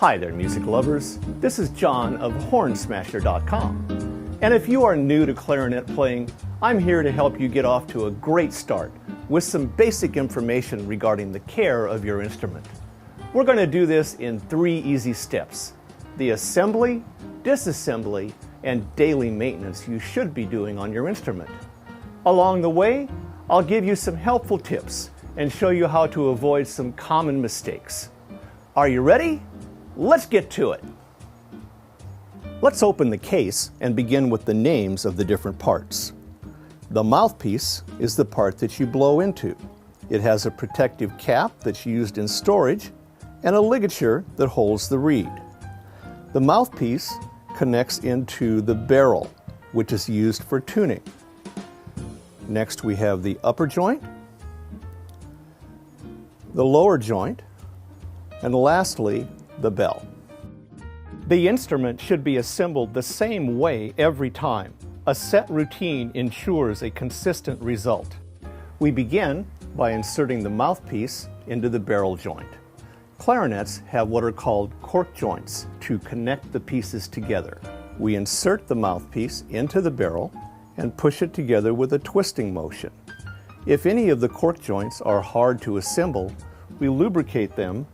Hi there, music lovers. This is John of HornSmasher.com. And if you are new to clarinet playing, I'm here to help you get off to a great start with some basic information regarding the care of your instrument. We're going to do this in 3 easy steps: the assembly, disassembly, and daily maintenance you should be doing on your instrument. Along the way, I'll give you some helpful tips and show you how to avoid some common mistakes. Are you ready? Let's get to it. Let's open the case and begin with the names of the different parts. The mouthpiece is the part that you blow into. It has a protective cap that's used in storage and a ligature that holds the reed. The mouthpiece connects into the barrel, which is used for tuning. Next we have the upper joint, the lower joint, and lastly, the bell. The instrument should be assembled the same way every time. A set routine ensures a consistent result. We begin by inserting the mouthpiece into the barrel joint. Clarinets have what are called cork joints to connect the pieces together. We insert the mouthpiece into the barrel and push it together with a twisting motion. If any of the cork joints are hard to assemble, we lubricate them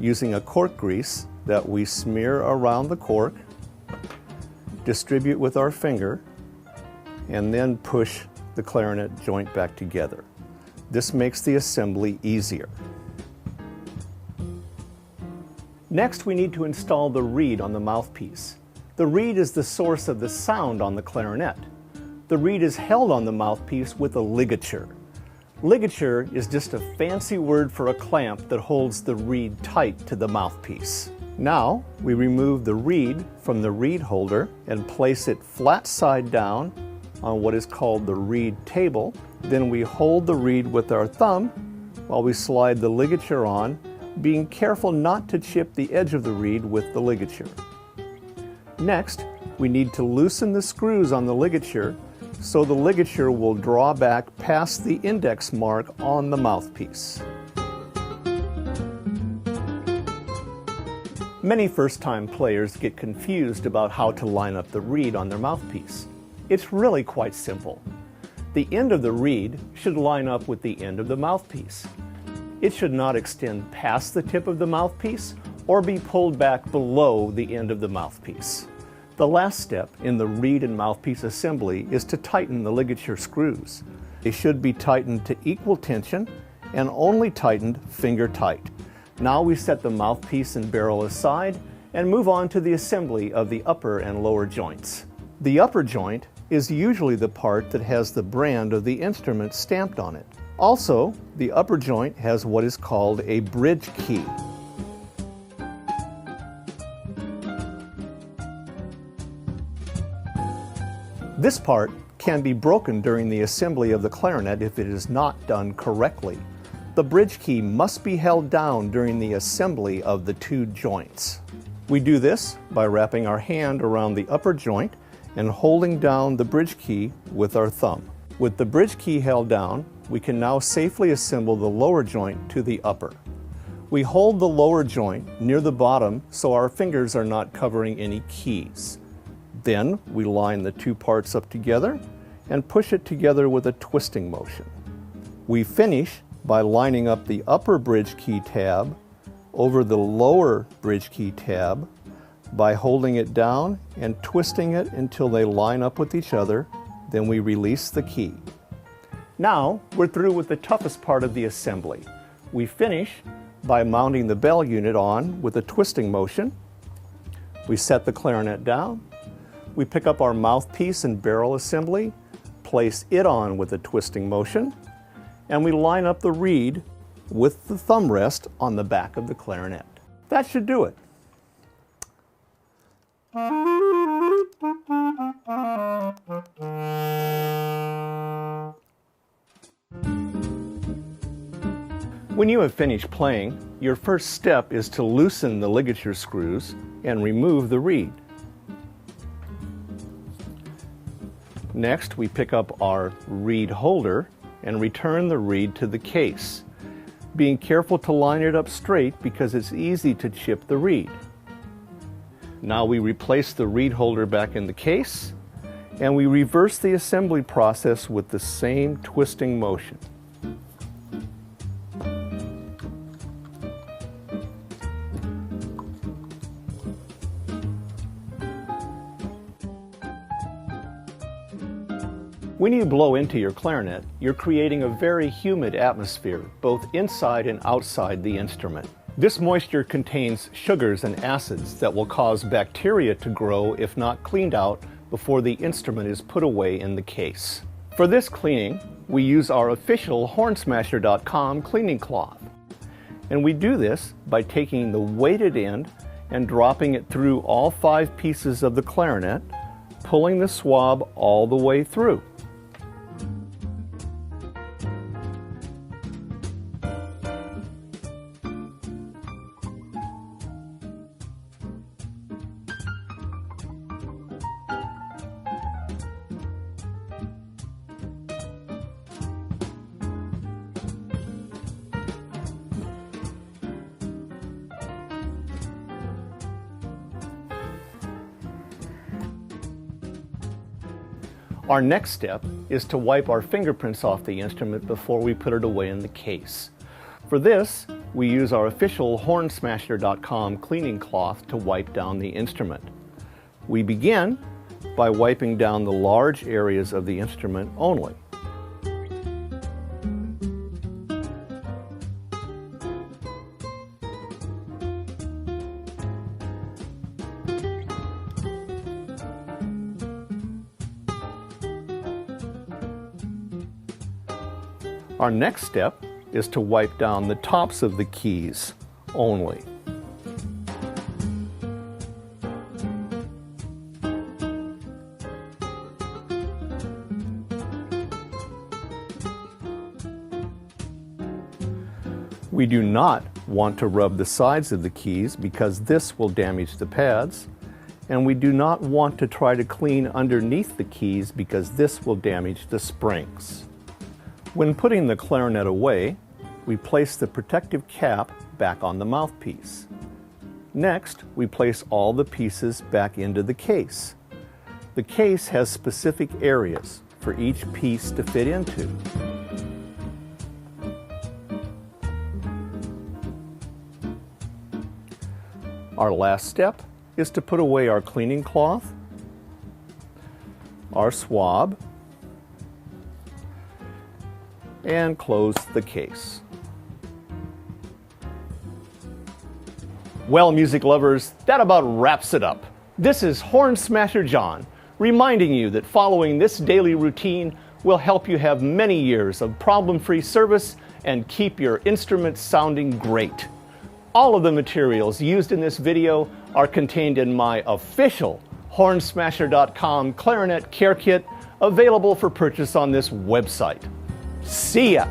using a cork grease that we smear around the cork, distribute with our finger, and then push the clarinet joint back together. This makes the assembly easier. Next, we need to install the reed on the mouthpiece. The reed is the source of the sound on the clarinet. The reed is held on the mouthpiece with a ligature. Ligature is just a fancy word for a clamp that holds the reed tight to the mouthpiece. Now, we remove the reed from the reed holder and place it flat side down on what is called the reed table. Then we hold the reed with our thumb while we slide the ligature on, being careful not to chip the edge of the reed with the ligature. Next, we need to loosen the screws on the ligature so the ligature will draw back past the index mark on the mouthpiece. Many first-time players get confused about how to line up the reed on their mouthpiece. It's really quite simple. The end of the reed should line up with the end of the mouthpiece. It should not extend past the tip of the mouthpiece or be pulled back below the end of the mouthpiece. The last step in the reed and mouthpiece assembly is to tighten the ligature screws. They should be tightened to equal tension and only tightened finger tight. Now we set the mouthpiece and barrel aside and move on to the assembly of the upper and lower joints. The upper joint is usually the part that has the brand of the instrument stamped on it. Also, the upper joint has what is called a bridge key. This part can be broken during the assembly of the clarinet if it is not done correctly. The bridge key must be held down during the assembly of the 2 joints. We do this by wrapping our hand around the upper joint and holding down the bridge key with our thumb. With the bridge key held down, we can now safely assemble the lower joint to the upper. We hold the lower joint near the bottom so our fingers are not covering any keys. Then we line the 2 parts up together and push it together with a twisting motion. We finish by lining up the upper bridge key tab over the lower bridge key tab by holding it down and twisting it until they line up with each other. Then we release the key. Now we're through with the toughest part of the assembly. We finish by mounting the bell unit on with a twisting motion. We set the clarinet down. We pick up our mouthpiece and barrel assembly, place it on with a twisting motion, and we line up the reed with the thumb rest on the back of the clarinet. That should do it. When you have finished playing, your first step is to loosen the ligature screws and remove the reed. Next, we pick up our reed holder and return the reed to the case, being careful to line it up straight because it's easy to chip the reed. Now we replace the reed holder back in the case, and we reverse the assembly process with the same twisting motion. When you blow into your clarinet, you're creating a very humid atmosphere, both inside and outside the instrument. This moisture contains sugars and acids that will cause bacteria to grow if not cleaned out before the instrument is put away in the case. For this cleaning, we use our official hornsmasher.com cleaning cloth. And we do this by taking the weighted end and dropping it through all 5 pieces of the clarinet, pulling the swab all the way through. Our next step is to wipe our fingerprints off the instrument before we put it away in the case. For this, we use our official hornsmasher.com cleaning cloth to wipe down the instrument. We begin by wiping down the large areas of the instrument only. Our next step is to wipe down the tops of the keys only. We do not want to rub the sides of the keys because this will damage the pads, and we do not want to try to clean underneath the keys because this will damage the springs. When putting the clarinet away, we place the protective cap back on the mouthpiece. Next, we place all the pieces back into the case. The case has specific areas for each piece to fit into. Our last step is to put away our cleaning cloth, our swab, and close the case. Well, music lovers, that about wraps it up. This is Horn Smasher John, reminding you that following this daily routine will help you have many years of problem-free service and keep your instruments sounding great. All of the materials used in this video are contained in my official hornsmasher.com clarinet care kit, available for purchase on this website. See ya!